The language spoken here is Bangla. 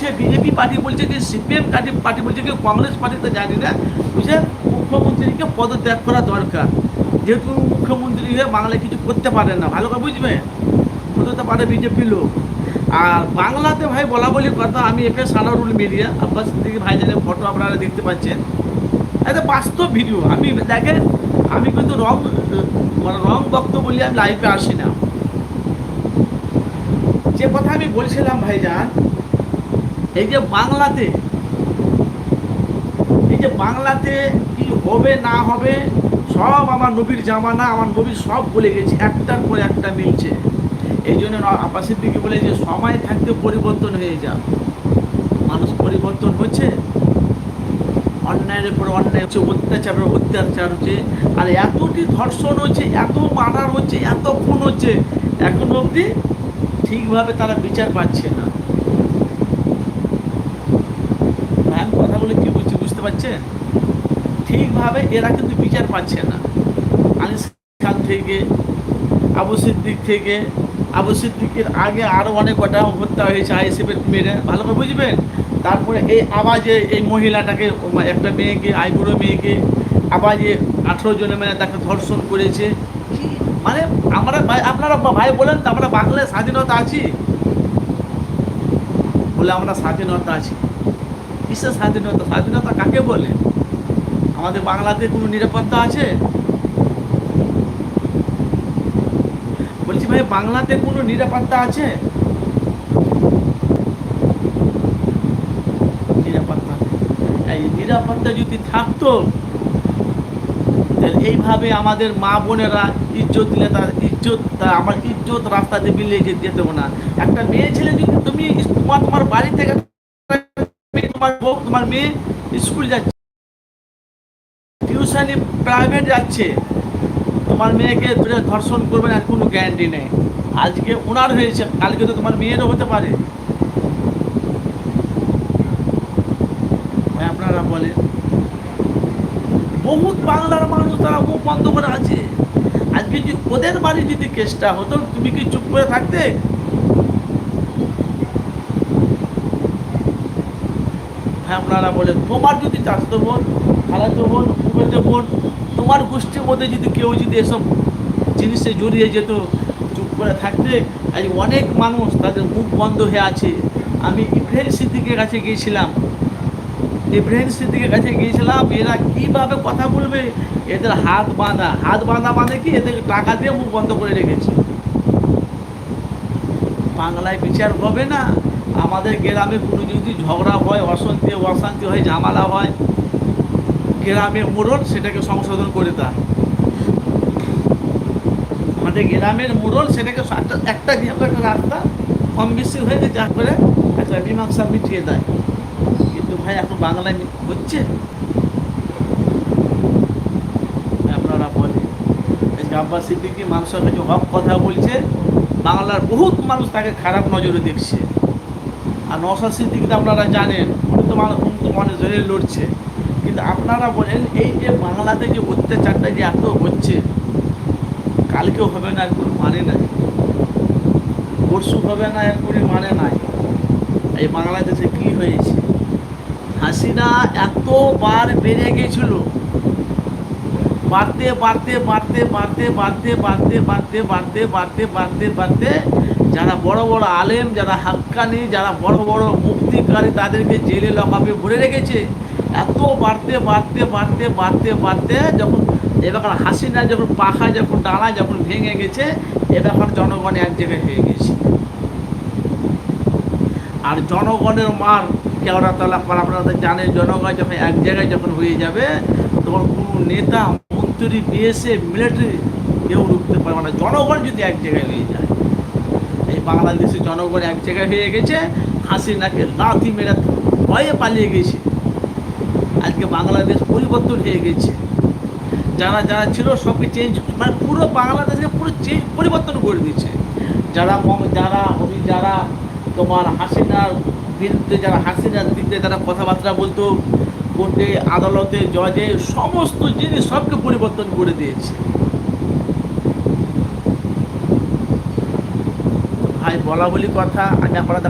বলছে বিজেপি পার্টি বলছে কি সিপিএম পার্টি বলছে কি কংগ্রেস পার্টিতে জানি না, বুঝছে মুখ্যমন্ত্রীকে পদত্যাগ করা দরকার, যেহেতু মুখ্যমন্ত্রী হয়ে বাংলায় কিছু করতে পারে না, ভালো করে বুঝবে, হতে পারে বিজেপি লোক। আর বাংলাতে ভাই বলা বলি কথা, আমি এফএস সানারুল মিডিয়া আব্বাস সিদ্দিকী ভাইজানের ফটো আপনারা দেখতে পাচ্ছেন, এটা বাস্তব ভিডিও। আমি দেখেন, আমি কিন্তু রং বক্তব্য বলি আমি লাইভে আসি না। যে কথা আমি বলছিলাম ভাইজান, এই যে বাংলাতে কি হবে না হবে সব আমার নবীর জামানা, আমার নবী সব বলে গেছে, একটার পর একটা মিলছে। এই জন্য আব্বাস সিদ্দিকী বলে যে সময় থাকতে পরিবর্তন হয়ে যাও। মানুষ পরিবর্তন হচ্ছে, অন্যায়ের উপর অন্যায় হচ্ছে, অত্যাচারের অত্যাচার হচ্ছে, আর এতটি ধর্ষণ হচ্ছে, এত মার্ডার হচ্ছে, এত খুন হচ্ছে, এখন অবধি ঠিকভাবে তারা বিচার পাচ্ছে না। আমি কথা বলে কি বলছি বুঝতে পারছেন? ঠিকভাবে এরা কিন্তু বিচার পাচ্ছে না। আনিস খান থেকে, আবু সিদ্দিকের আগে আরও অনেক কটা হত্যা হয়েছে আইএসএফের মেয়েরা, ভালো করে বুঝবেন। তারপরে এই আবার যে এই মহিলাটাকে, একটা মেয়েকে, আইবুড়ো মেয়েকে আবার যে 18 জনের মেয়ে তাকে ধর্ষণ করেছে। মানে আপনারা ভাই বলেন তো, আমরা বাংলায় স্বাধীনতা আছি বলে আমরা স্বাধীনতা আছি? কিসের স্বাধীনতা? স্বাধীনতা কাকে বলে? আমাদের বাংলাতে কোনো নিরাপত্তা আছে? বলছি ভাই, বাংলাতে কোনো নিরাপত্তা আছে? নিরাপত্তা, এই নিরাপত্তা যদি থাকতো তাহলে এইভাবে আমাদের মা বোনেরা ইজ্জত দিলে আমার ইজ্জত রাস্তাতে বিলিয়ে যেতে না। একটা মেয়ে ছেলে যদি তুমি তোমার বাড়ি থেকে তোমার মেয়ে স্কুল যাচ্ছে, টিউশনি প্রাইভেট যাচ্ছে, তোমার মেয়েকে ধর্ষণ করবে না কোনো গ্যারান্টি নেই। আজকে ওনার হয়েছে, কালকে তো তোমার মেয়েরও হতে পারে। আপনারা বলেন, বহুত বাংলার মানুষ তারা মুখ বন্ধ করে আছে। আজকে যদি ওদের বাড়ি যদি কেসটা হতো, তুমি কি চুপ করে থাকতে? আপনারা বলেন, তোমার যদি চাচাতো বোন, খালাতো বোন, ফুফাতো বোন, তোমার গোষ্ঠীর মধ্যে যদি কেউ যদি এসব জিনিসে জড়িয়ে যেত, চুপ করে থাকতে? আজ অনেক মানুষ তাদের মুখ বন্ধ হয়ে আছে। আমি ইব্রাহিম সিদ্দিকের কাছে গিয়েছিলাম, এরা কিভাবে কথা বলবে, এদের হাত বাঁধা মানে কি, এদের টাকা দিয়ে মুখ বন্ধ করে রেখেছে। বাংলায় বিচার হবে না? আমাদের গ্রামে কোনো যদি ঝগড়া হয়, অশান্তি হয়, ঝামেলা হয়, গ্রামের মোড়ল সেটাকে সংশোধন করে দেয়। আমাদের গ্রামের মোড়ল সেটাকে একটা রাস্তা কম বেশি হয়ে যা করে একটা মীমাংসা মিটিয়ে দেয়। কিন্তু ভাই এখন বাংলায় হচ্ছে? আপনারা বলেন, আব্বাস সিদ্দিকী মানুষের কাছে হক কথা বলছে, বাংলার বহুত মানুষ তাকে খারাপ নজরে দেখছে। আর নওশাদ সিদ্দিকী তো আপনারা জানেন, উনি তো মানুষ ধরে লড়ছে। কিন্তু আপনারা বলেন, এই যে বাংলাতে যে অত্যাচারটা যে এত হচ্ছে, কালকেও হবে না, এর কোনো মানে নাই, পরশু হবে না, এর কোনো মানে নাই। এই বাংলাদেশে কি হয়েছে? হাসিনা এতবার বেড়ে গেছিল, বাড়তে যারা বড় বড় আলেম, যারা হাক্কানি, যারা বড় বড় মুক্তিকারী, তাদেরকে জেলে লকআপে ভরে রেখেছে। এত বাড়তে যখন এবার হাসিনা যখন পাখা যখন ডালা যখন ভেঙে গেছে, এবার জনগণ এক জায়গায় হয়ে গেছে। আর জনগণের মার কেওড়া তলা পর আপনারা জানেন, জনগণ যখন এক জায়গায় যখন হয়ে যাবে, তখন কোনো নেতা, মন্ত্রী, বিএসএফ, মিলিটারি কেউ রুখতে পারবে না। জনগণ যদি এক জায়গায় হয়ে যায়, এই বাংলাদেশে জনগণ এক জায়গায় হয়ে গেছে, হাসিনাকে লাথি মেরে ভয়ে পালিয়ে গেছে। আজকে বাংলাদেশ পরিবর্তন হয়ে গেছে। যারা ছিল সবকে চেঞ্জ, মানে পুরো বাংলাদেশকে পুরো পরিবর্তন করে দিচ্ছে। যারা তোমার হাসিনার বিরুদ্ধে, যারা হাসিনার দিকে তারা কথাবার্তা বলতো, কোর্টে, আদালতে, জজে, সমস্ত জিনিস সবকে পরিবর্তন করে দিয়েছে। ভাই বলা বলি কথা, আগে আপনারা